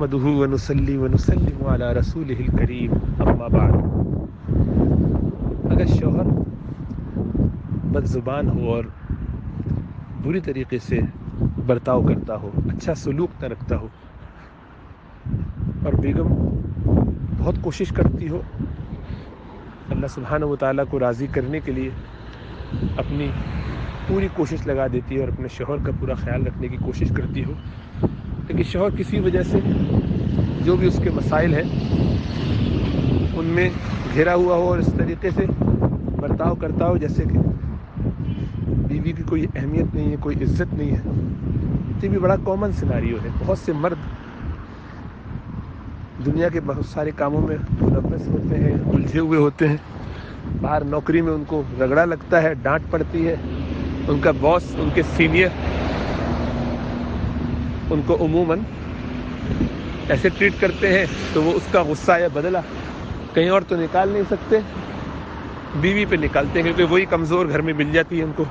نحمده ونصلي ونسلم على رسوله الكريم اما بعد. اگر شوہر بد زبان ہو اور بری طریقے سے برتاؤ کرتا ہو، اچھا سلوک نہ رکھتا ہو، اور بیگم بہت کوشش کرتی ہو اللہ سبحانہ و تعالیٰ کو راضی کرنے کے لیے، اپنی پوری کوشش لگا دیتی ہے اور اپنے شوہر کا پورا خیال رکھنے کی کوشش کرتی ہو، لیکن شوہر کسی وجہ سے جو بھی اس کے مسائل ہیں ان میں گھرا ہوا ہو اور اس طریقے سے برتاؤ کرتا ہو جیسے کہ بیوی کی کوئی اہمیت نہیں ہے، کوئی عزت نہیں ہے. یہ بھی بڑا کامن سیناریو ہے. بہت سے مرد دنیا کے بہت سارے کاموں میں ملوث ہوتے ہیں، الجھے ہوئے ہوتے ہیں. باہر نوکری میں ان کو رگڑا لگتا ہے، ڈانٹ پڑتی ہے، ان کا باس، ان کے سینئر ان کو عموماً ایسے ٹریٹ کرتے ہیں تو وہ اس کا غصہ یا بدلہ کہیں اور تو نکال نہیں سکتے، بیوی پہ نکالتے ہیں، کیونکہ وہی کمزور گھر میں مل جاتی ہے ان کو.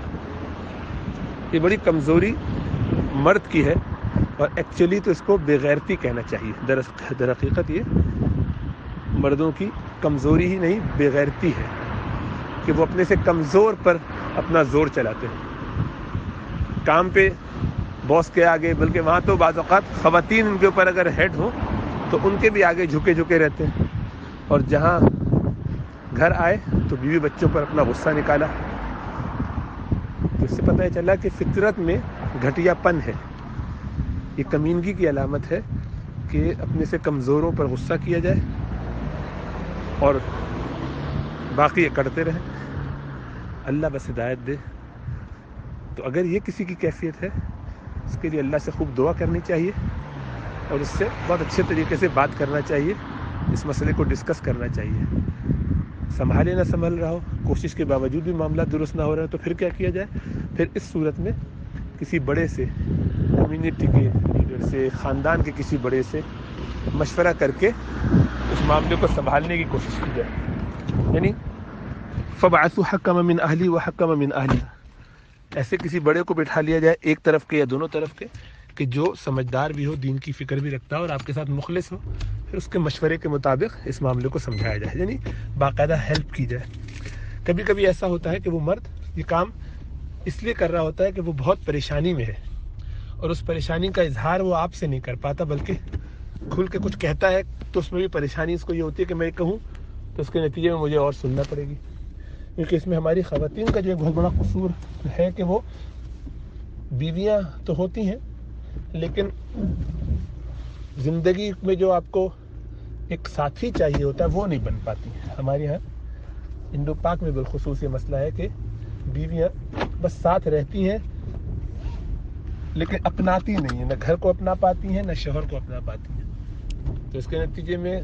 یہ بڑی کمزوری مرد کی ہے، اور ایکچولی تو اس کو بے غیرتی کہنا چاہیے. در حقیقت یہ مردوں کی کمزوری ہی نہیں، بے غیرتی ہے کہ وہ اپنے سے کمزور پر اپنا زور چلاتے ہیں. کام پہ باس کے آگے، بلکہ وہاں تو بعض اوقات خواتین ان کے اوپر اگر ہیڈ ہوں تو ان کے بھی آگے جھکے جھکے رہتے ہیں، اور جہاں گھر آئے تو بیوی بچوں پر اپنا غصہ نکالا. تو اس سے پتہ چلا کہ فطرت میں گھٹیا پن ہے. یہ کمینگی کی علامت ہے کہ اپنے سے کمزوروں پر غصہ کیا جائے اور باقی یہ کرتے رہیں. اللہ بس ہدایت دے. تو اگر یہ کسی کی کیفیت ہے، اس کے لیے اللہ سے خوب دعا کرنی چاہیے اور اس سے بہت اچھے طریقے سے بات کرنا چاہیے، اس مسئلے کو ڈسکس کرنا چاہیے. سنبھالے نہ سنبھل رہا ہو، کوشش کے باوجود بھی معاملہ درست نہ ہو رہا ہے، تو پھر کیا کیا جائے؟ پھر اس صورت میں کسی بڑے سے، کمیونٹی کے لیڈر سے، خاندان کے کسی بڑے سے مشورہ کر کے اس معاملے کو سنبھالنے کی کوشش کی جائے. یعنی فَبَعَثُوا حَكَمًا مِّنْ أَهْلِهِ وَحَكَمًا مِّنْ أَهْلِهَا، ایسے کسی بڑے کو بٹھا لیا جائے، ایک طرف کے یا دونوں طرف کے، کہ جو سمجھدار بھی ہو، دین کی فکر بھی رکھتا ہو اور آپ کے ساتھ مخلص ہو. پھر اس کے مشورے کے مطابق اس معاملے کو سمجھایا جائے، یعنی باقاعدہ ہیلپ کی جائے. کبھی کبھی ایسا ہوتا ہے کہ وہ مرد یہ کام اس لیے کر رہا ہوتا ہے کہ وہ بہت پریشانی میں ہے، اور اس پریشانی کا اظہار وہ آپ سے نہیں کر پاتا، بلکہ کھل کے کچھ کہتا ہے تو اس میں بھی پریشانی اس کو یہ ہوتی ہے کہ میں کہوں تو اس کے نتیجے میں مجھے اور سننا پڑے گی. کیونکہ اس میں ہماری خواتین کا جو ایک بہت بڑا قصور ہے کہ وہ بیویاں تو ہوتی ہیں لیکن زندگی میں جو آپ کو ایک ساتھی چاہیے ہوتا ہے وہ نہیں بن پاتی. ہمارے یہاں انڈو پاک میں بالخصوص یہ مسئلہ ہے کہ بیویاں بس ساتھ رہتی ہیں لیکن اپناتی نہیں ہیں، نہ گھر کو اپنا پاتی ہیں نہ شوہر کو اپنا پاتی ہیں. تو اس کے نتیجے میں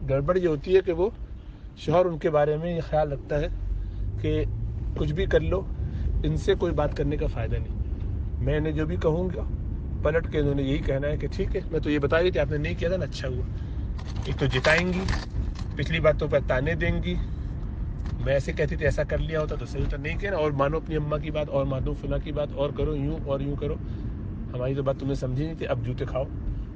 گڑبڑ یہ ہوتی ہے کہ وہ شوہر ان کے بارے میں یہ خیال رکھتا ہے کہ کچھ بھی کر لو، ان سے کوئی بات کرنے کا فائدہ نہیں، میں نے جو بھی کہوں گا پلٹ کے انہوں نے یہی کہنا ہے کہ ٹھیک ہے، میں تو یہ بتا رہی تھی آپ نے نہیں کیا تھا نا، اچھا ہوا. ایک تو جتائیں گی، پچھلی باتوں پر تانے دیں گی، میں ایسے کہتی تھی ایسا کر لیا ہوتا تو صحیح ہوتا، نہیں کیا نا، اور مانو اپنی اماں کی بات، اور مانو فلاں کی بات، اور کرو یوں اور یوں کرو، ہماری تو بات تمہیں سمجھی نہیں تھی، اب جوتے کھاؤ.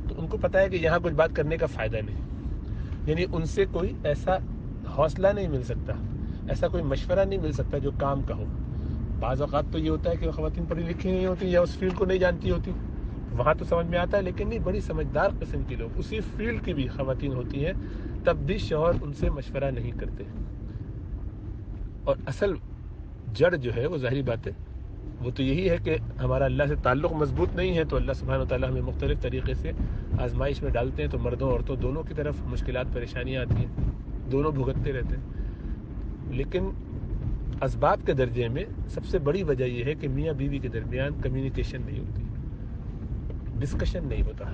تو ان کو پتہ ہے کہ یہاں کچھ بات کرنے کا فائدہ نہیں، یعنی ان سے کوئی ایسا حوصلہ نہیں مل سکتا، ایسا کوئی مشورہ نہیں مل سکتا جو کام کا ہو. بعض اوقات تو یہ ہوتا ہے کہ خواتین پڑھی لکھی نہیں ہوتی یا اس فیلڈ کو نہیں جانتی ہوتی، وہاں تو سمجھ میں آتا ہے، لیکن نہیں، بڑی سمجھدار قسم کی لوگ اسی فیلڈ کی بھی خواتین ہوتی ہیں، تب بھی شوہر ان سے مشورہ نہیں کرتے. اور اصل جڑ جو ہے وہ ظاہری بات ہے وہ تو یہی ہے کہ ہمارا اللہ سے تعلق مضبوط نہیں ہے، تو اللہ سبحانہ وتعالیٰ ہمیں مختلف طریقے سے آزمائش میں ڈالتے ہیں، تو مردوں عورتوں دونوں کی طرف مشکلات پریشانیاں آتی ہیں، دونوں بھگتتے رہتے ہیں. لیکن اسباب کے درجے میں سب سے بڑی وجہ یہ ہے کہ میاں بیوی کے درمیان کمیونیکیشن نہیں ہوتی، ڈسکشن نہیں ہوتا.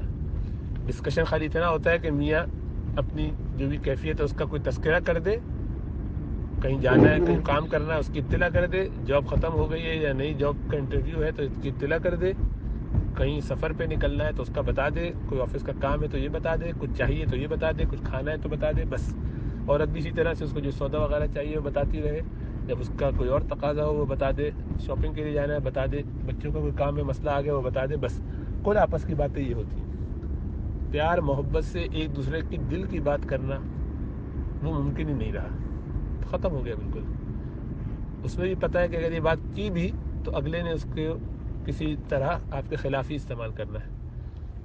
ڈسکشن خالی اتنا ہوتا ہے کہ میاں اپنی جو بھی کیفیت ہے اس کا کوئی تذکرہ کر دے، کہیں جانا ہے، کہیں کام کرنا ہے اس کی اطلاع کر دے، جاب ختم ہو گئی ہے یا نئی جاب کا انٹرویو ہے تو اس کی اطلاع کر دے، کہیں سفر پہ نکلنا ہے تو اس کا بتا دے، کوئی آفس کا کام ہے تو یہ بتا دے، کچھ چاہیے تو یہ بتا دے، کچھ کھانا ہے تو بتا دے، بس. عورت بھی اسی طرح سے اس کو جو سودا وغیرہ چاہیے وہ بتاتی رہے، جب اس کا کوئی اور تقاضا ہو وہ بتا دے، شاپنگ کے لیے جانا ہے بتا دے، بچوں کا کوئی کام ہے مسئلہ آ گیا وہ بتا دے، بس. کل آپس کی باتیں یہ ہوتی ہیں. پیار محبت سے ایک دوسرے کی دل کی بات کرنا وہ ممکن ہی نہیں رہا، ختم ہو گیا بالکل. اس میں بھی پتہ ہے کہ اگر یہ بات کی بھی تو اگلے نے اس کو کسی طرح آپ کے خلاف ہی استعمال کرنا ہے.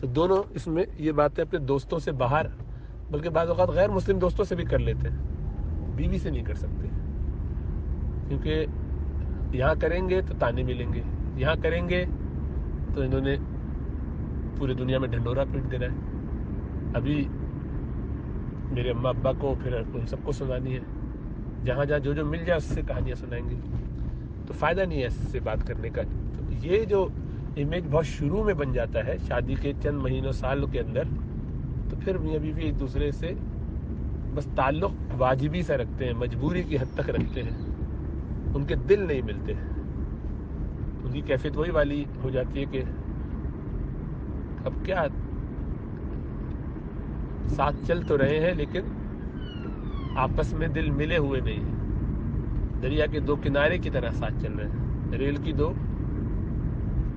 تو دونوں اس میں یہ باتیں اپنے دوستوں سے باہر، بلکہ بعض اوقات غیر مسلم دوستوں سے بھی کر لیتے ہیں، بیوی سے نہیں کر سکتے. کیونکہ یہاں کریں گے تو تانے ملیں گے، یہاں کریں گے تو انہوں نے پوری دنیا میں ڈھنڈورا پیٹ دینا ہے. ابھی میرے اماں ابا کو پھر ان سب کو سنانی ہے، جہاں جہاں جو مل جائے اس سے کہانیاں سنائیں گے. تو فائدہ نہیں ہے اس سے بات کرنے کا. تو یہ جو امیج بہت شروع میں بن جاتا ہے شادی کے چند مہینوں سال کے اندر، تو پھر میاں بیوی ایک دوسرے سے بس تعلق واجبی سا رکھتے ہیں، مجبوری کی حد تک رکھتے ہیں، ان کے دل نہیں ملتے. ان کی کیفیت وہی والی ہو جاتی ہے کہ اب کیا ساتھ چل تو رہے ہیں لیکن آپس میں دل ملے ہوئے نہیں ہیں. دریا کے دو کنارے کی طرح ساتھ چل رہے ہیں، ریل کی دو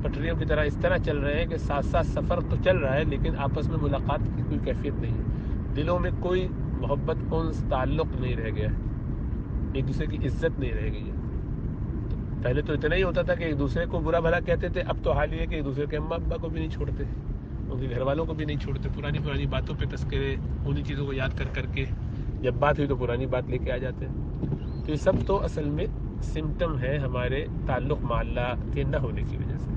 پٹریوں کی طرح اس طرح چل رہے ہیں کہ ساتھ ساتھ سفر تو چل رہا ہے لیکن آپس میں ملاقات کی کوئی کیفیت نہیں ہے. دلوں میں کوئی محبت انس تعلق نہیں رہ گیا ہے، ایک دوسرے کی عزت نہیں رہ گئی ہے. پہلے تو اتنا ہی ہوتا تھا کہ ایک دوسرے کو برا بھلا کہتے تھے، اب تو حال یہ ہے کہ ایک دوسرے کے اماں ابا کو بھی نہیں چھوڑتے، ان کے گھر والوں کو بھی نہیں چھوڑتے. پرانی باتوں پہ تذکرے، انہی چیزوں کو یاد کر کے جب بات ہوئی تو پرانی بات لے کے آ جاتے ہیں. تو یہ سب تو اصل میں سمٹم ہے ہمارے تعلق مع اللہ کے نہ ہونے کی وجہ سے.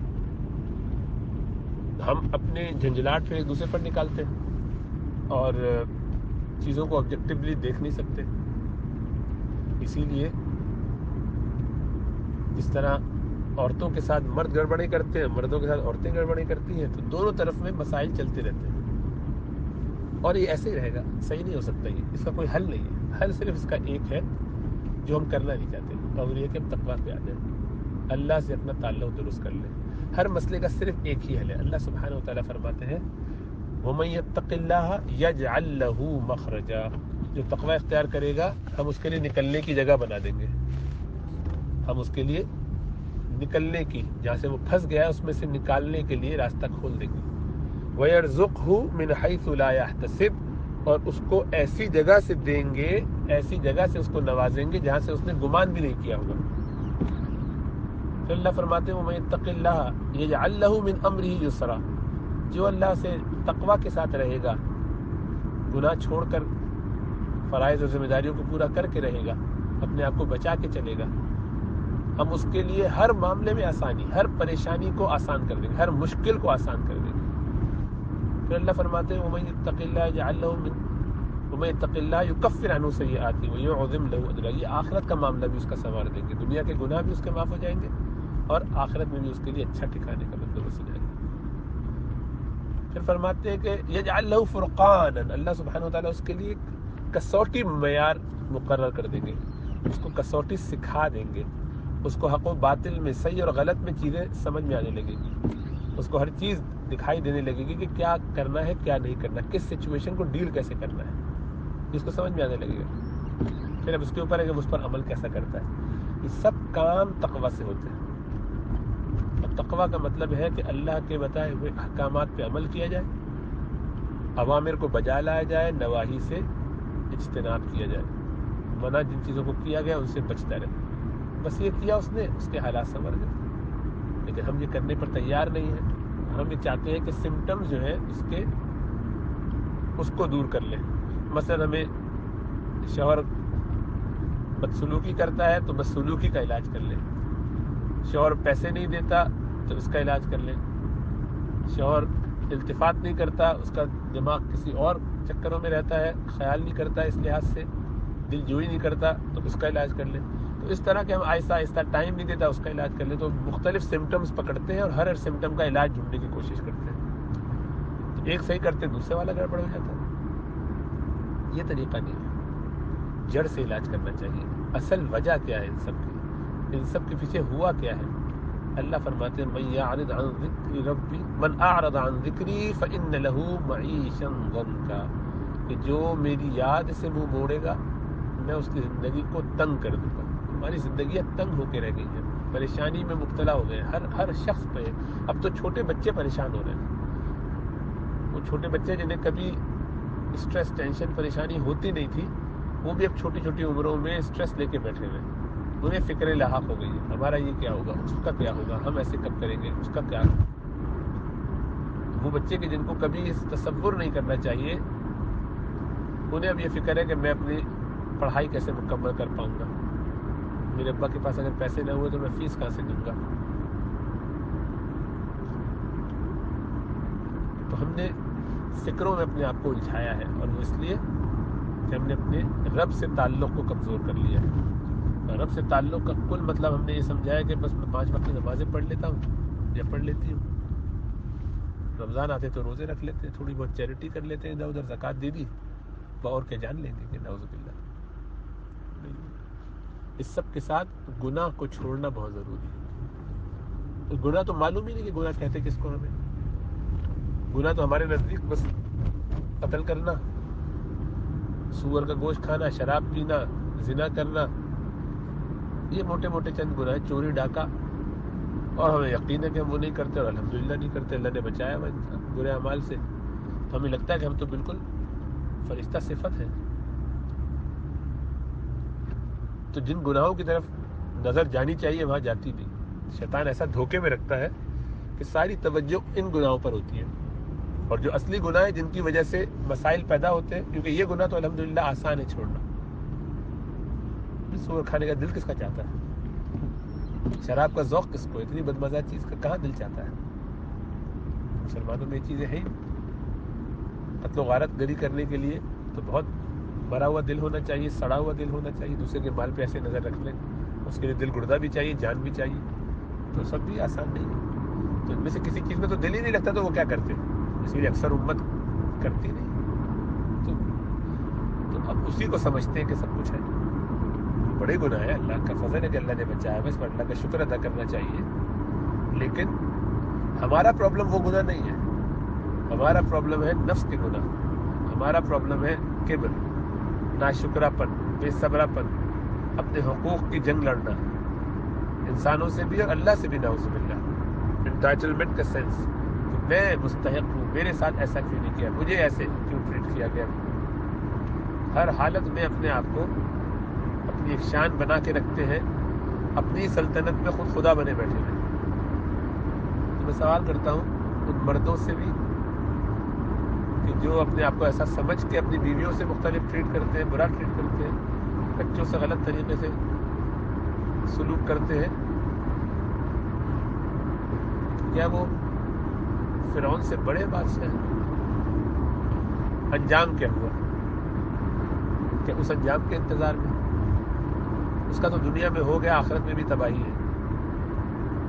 ہم اپنے جھنجھلاٹ پھر ایک دوسرے پر نکالتے ہیں اور چیزوں کو آبجیکٹیولی دیکھ نہیں سکتے. اسی لیے اس طرح عورتوں کے ساتھ مرد گڑبڑی کرتے ہیں، مردوں کے ساتھ عورتیں گڑبڑی کرتی ہیں، تو دونوں طرف میں مسائل چلتے رہتے ہیں. اور یہ ایسے ہی رہے گا، صحیح نہیں ہو سکتا. یہ اس کا کوئی حل نہیں ہے. حل صرف اس کا ایک ہے جو ہم کرنا نہیں چاہتے، اور یہ کہ ہم تقویٰ پہ آ جائیں، اللہ سے اپنا تعلق درست کر لیں. ہر مسئلے کا صرف ایک ہی حل ہے. اللہ سبحانہ و تعالیٰ فرماتے ہیں وَمَن يَتَّقِ اللَّهَ يَجْعَلْ لَهُ مَخْرَجًا، جو تقویٰ اختیار کرے گا ہم اس کے لیے نکلنے کی جگہ بنا دیں گے. ہم اس کے لیے نکلنے کی، جہاں سے وہ پھنس گیا ہے اس میں سے نکالنے کے لیے راستہ کھول دیں گے. وَيَرْزُقْهُ مِنْ حَيْثُ لَا يَحْتَسِبُ، اور اس کو ایسی جگہ سے دیں گے، ایسی جگہ سے اس کو نوازیں گے جہاں سے اس نے گمان بھی نہیں کیا ہوگا. پھر اللہ فرماتے ہیں وَمَن يَتَّقِ اللَّهَ يَجْعَلْ لَهُ مِنْ أَمْرِهِ يُسْرًا، جو اللہ سے تقویٰ کے ساتھ رہے گا، گناہ چھوڑ کر فرائض اور ذمہ داریوں کو پورا کر کے رہے گا، اپنے آپ کو بچا کے چلے گا، ہم اس کے لیے ہر معاملے میں آسانی، ہر پریشانی کو آسان کر دیں گے، ہر مشکل کو آسان کر دیں گے. پھر اللہ فرماتے ہیں وَمَن يَتَّقِ اللَّهَ يَجْعَلْ لَهُ وَمَن يَتَّقِ اللَّهَ يُكَفِّرْ عَنْهُ سَيِّئَاتِهِ وَيُعْظِمْ لَهُ أَجْرًا. یہ آخرت کا معاملہ بھی اس کا سنوار دیں گے، دنیا کے گناہ بھی اس کے معاف ہو جائیں گے اور آخرت میں بھی اس کے لیے اچھا ٹھکانے کا بندوبست ہو جائے گا. پھر فرماتے ہیں کہ يَجْعَلْ لَهُ فُرْقَانًا، اللہ سبحانہ وتعالیٰ اس کے لیے کسوٹی معیار مقرر کر دیں گے، اس کو کسوٹی سکھا دیں گے، اس کو حق و باطل میں، صحیح اور غلط میں چیزیں سمجھ میں آنے لگے گی، اس کو ہر چیز دکھائی دینے لگے گی کہ کیا کرنا ہے کیا نہیں کرنا، کس سچویشن کو ڈیل کیسے کرنا ہے، اس کو سمجھ میں آنے لگے گا. پھر اب اس کے اوپر ہے کہ اس پر عمل کیسا کرتا ہے. یہ سب کام تقویٰ سے ہوتے ہیں. اب تقویٰ کا مطلب ہے کہ اللہ کے بتائے ہوئے احکامات پہ عمل کیا جائے، اوامر کو بجا لایا جائے، نواہی سے اجتناب کیا جائے، منع جن چیزوں کو کیا گیا ان سے بچتا رہے. بس یہ کیا اس نے، اس کے حالات سنور گئے. لیکن ہم یہ کرنے پر تیار نہیں ہیں. ہم یہ چاہتے ہیں کہ سمٹمز جو ہیں اس کو دور کر لیں. مثلا ہمیں شوہر بدسلوکی کرتا ہے تو بدسلوکی کا علاج کر لیں، شوہر پیسے نہیں دیتا تو اس کا علاج کر لیں، شوہر التفات نہیں کرتا، اس کا دماغ کسی اور چکروں میں رہتا ہے، خیال نہیں کرتا، اس لحاظ سے دل جوئی نہیں کرتا تو اس کا علاج کر لیں. تو اس طرح کہ ہم آہستہ آہستہ ٹائم نہیں دیتا اس کا علاج کر لیں. تو مختلف سمٹمز پکڑتے ہیں اور ہر سمٹم کا علاج ڈھونڈنے کی کوشش کرتے ہیں. تو ایک صحیح کرتے دوسرے والا گڑبڑ ہو جاتا ہے. یہ طریقہ نہیں ہے. جڑ سے علاج کرنا چاہیے. اصل وجہ کیا ہے ان سب کے پیچھے ہوا کیا ہے. اللہ فرماتے ہیں من اعرض عن ذکری فإن له معیشا ضنکا، کہ جو میری یاد سے منہ موڑے گا میں اس کی زندگی کو تنگ کر دوں گا. ہماری زندگیاں تنگ ہو کے رہ گئی ہیں، پریشانی میں مبتلا ہو گئے ہیں. ہر شخص پہ، اب تو چھوٹے بچے پریشان ہو رہے ہیں. وہ چھوٹے بچے جنہیں کبھی اسٹریس ٹینشن پریشانی ہوتی نہیں تھی، وہ بھی اب چھوٹی چھوٹی عمروں میں اسٹریس لے کے بیٹھے ہوئے، انہیں فکر لاحق ہو گئی ہے، ہمارا یہ کیا ہوگا، اس کا کیا ہوگا، ہم ایسے کب کریں گے، اس کا کیا ہوگا۔ وہ بچے کہ جن کو کبھی اس تصور نہیں کرنا چاہیے، انہیں اب یہ فکر ہے کہ میں اپنی پڑھائی کیسے مکمل کر پاؤں گا، میرے ابا کے پاس اگر پیسے نہ ہوئے تو میں فیس کہاں سے دوں گا۔ تو ہم نے فکروں میں اپنے آپ کو الجھایا ہے، اور وہ اس لیے کہ ہم نے اپنے رب سے تعلق کو کمزور کر لیا ہے۔ اور رب سے تعلق کا کل مطلب ہم نے یہ سمجھا ہے کہ بس میں 5 وقت کی نمازیں پڑھ لیتا ہوں یا پڑھ لیتی ہوں، رمضان آتے تو روزے رکھ لیتے ہیں، تھوڑی بہت چیریٹی کر لیتے ہیں، ادھر ادھر زکوٰۃ دے دی، اور کے جان لیں گے کہ نعوذ باللہ۔ اس سب کے ساتھ گناہ کو چھوڑنا بہت ضروری ہے۔ گناہ تو معلوم ہی نہیں کہ گناہ کہتے کس کو ہمیں۔ گناہ تو ہمارے نزدیک بس قتل کرنا، سور کا گوشت کھانا، شراب پینا، زنا کرنا، یہ موٹے موٹے چند گناہ ہیں، چوری ڈاکہ، اور ہمیں یقین ہے کہ ہم وہ نہیں کرتے، اور الحمدللہ نہیں کرتے، اللہ نے بچایا ہوا برے اعمال سے، تو ہمیں لگتا ہے کہ ہم تو بالکل فرشتہ صفت ہیں۔ تو جن گناہوں کی طرف نظر جانی چاہیے وہاں جاتی نہیں، شیطان ایسا دھوکے میں رکھتا ہے کہ ساری توجہ ان گناہوں پر ہوتی ہے، اور جو اصلی گناہ ہیں جن کی وجہ سے مسائل پیدا ہوتے ہیں، کیونکہ یہ گناہ تو الحمدللہ آسان ہے چھوڑنا۔ سور کھانے کا دل کس کا چاہتا ہے؟ شراب کا ذوق کس کو؟ اتنی بدمزہ چیز کا کہاں دل چاہتا ہے؟ مسلمانوں میں یہ چیزیں ہیں، قتل و غارت گری کرنے کے لیے تو بہت مرا ہوا دل ہونا چاہیے، سڑا ہوا دل ہونا چاہیے، دوسرے کے مال پہ ایسے نظر رکھ لیں، اس کے لیے دل گردہ بھی چاہیے، جان بھی چاہیے، تو سب بھی آسان نہیں ہے۔ تو ان میں سے کسی چیز میں تو دل ہی نہیں لگتا تو وہ کیا کرتے، اس لیے اکثر امت کرتی نہیں۔ تو اب اسی کو سمجھتے ہیں کہ سب کچھ ہے، بڑے گناہ ہے، اللہ کا فضل ہے کہ اللہ نے بچایا، بس پر اللہ کا شکر ادا کرنا چاہیے۔ لیکن ہمارا پرابلم وہ گناہ نہیں ہے، ہمارا پرابلم ہے نفس کے گناہ، ہمارا پرابلم ہے کبر، ناشکراپن، بے صبراپن، اپنے حقوق کی جنگ لڑنا، انسانوں سے بھی اور اللہ سے بھی، نعوذ باللہ، انٹائٹلمنٹ کا سینس کہ میں مستحق ہوں، میرے ساتھ ایسا کیوں نہیں کیا، مجھے ایسے کیوں ٹریٹ کیا گیا۔ ہر حالت میں اپنے آپ کو اپنی ایک شان بنا کے رکھتے ہیں، اپنی سلطنت میں خود خدا بنے بیٹھے ہیں۔ تو میں سوال کرتا ہوں ان مردوں سے بھی کہ جو اپنے آپ کو ایسا سمجھ کے اپنی بیویوں سے مختلف ٹریٹ کرتے ہیں، برا ٹریٹ کرتے ہیں، بچوں سے غلط طریقے سے سلوک کرتے ہیں، کیا وہ فرعون سے بڑے بادشاہ ہیں؟ انجام کیا ہوا؟ کیا اس انجام کے انتظار میں؟ اس کا تو دنیا میں ہو گیا، آخرت میں بھی تباہی ہے۔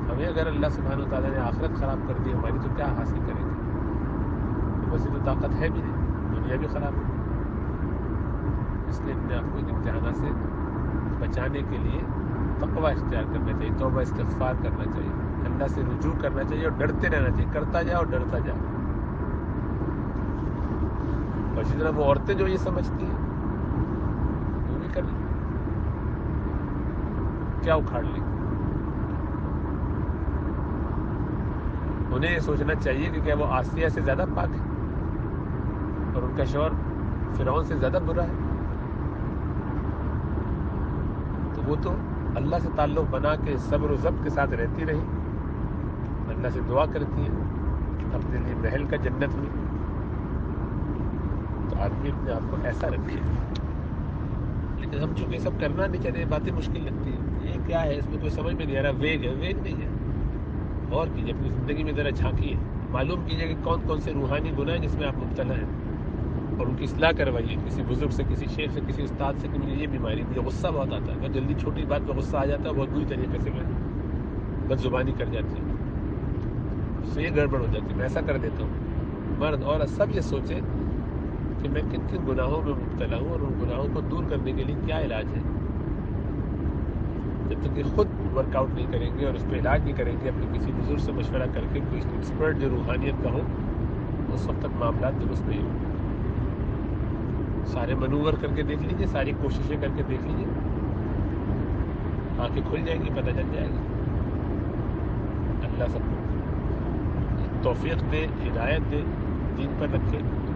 ہمیں اگر اللہ سبحانہ وتعالیٰ نے آخرت خراب کر دی ہماری، تو کیا حاصل کریں گے؟ ویسے تو طاقت ہے بھی نہیں، دنیا بھی خراب ہے۔ اس لیے اپنے آپ کو ان امتحانات سے بچانے کے لیے تقویٰ اختیار کرنا چاہیے، توبہ استغفار کرنا چاہیے، اللہ سے رجوع کرنا چاہیے، اور ڈرتے رہنا چاہیے، کرتا جا اور ڈرتا جا۔ اور اسی طرح وہ عورتیں جو یہ سمجھتی ہیں وہ بھی کر لیں، کیا اکھاڑ لی؟ انہیں یہ سوچنا چاہیے کہ کیا وہ آسیہ سے زیادہ پاک ہے اور ان کا شوہر فرعون سے زیادہ برا ہے؟ تو وہ تو اللہ سے تعلق بنا کے صبر و ضبط کے ساتھ رہتی رہی، اللہ سے دعا کرتی ہیں اپنے لیے محل کا جنت میں۔ تو آدمی اپنے آپ کو ایسا رکھے، لیکن ہم چونکہ سب کرنا نہیں چاہتے، باتیں مشکل لگتی ہیں، یہ کیا ہے، اس میں کوئی سمجھ میں نہیں آ رہا، ویگ ہے، ویگ نہیں ہے۔ غور کیجیے، اپنی زندگی میں ذرا جھانکیے، معلوم کیجیے کہ کون کون سے روحانی گناہ ہیں جس میں آپ مبتلا ہیں، اور ان کی اصلاح کروائیے، کسی بزرگ سے، کسی شیخ سے، کسی استاد سے کہ مجھے یہ بیماری، مجھے غصہ بہت آتا ہے، میں جلدی چھوٹی بات پہ غصہ آ جاتا ہے، بہت بری طریقے سے میں بد زبانی کر جاتی ہے، اس سے یہ گڑبڑ ہو جاتی ہے، میں ایسا کر دیتا ہوں۔ مرد اور سب یہ سوچیں کہ میں کن کن گناہوں میں مبتلا ہوں، اور ان گناہوں کو دور کرنے کے لیے کیا علاج ہے۔ جب تک کہ خود ورک آؤٹ نہیں کریں گے اور اس پہ علاج نہیں کریں گے، اپنے کسی بزرگ سے مشورہ کر کے، کوئی ایکسپرٹ جو روحانیت کا ہو، اس وقت تک معاملات درست نہیں ہوں گے۔ سارے منور کر کے دیکھ لیجیے، ساری کوششیں کر کے دیکھ لیجیے، آنکھیں کھل جائیں گی، پتہ چل جائے گا۔ اللہ سب کو توفیق دے، ہدایت دے، دین پر رکھے.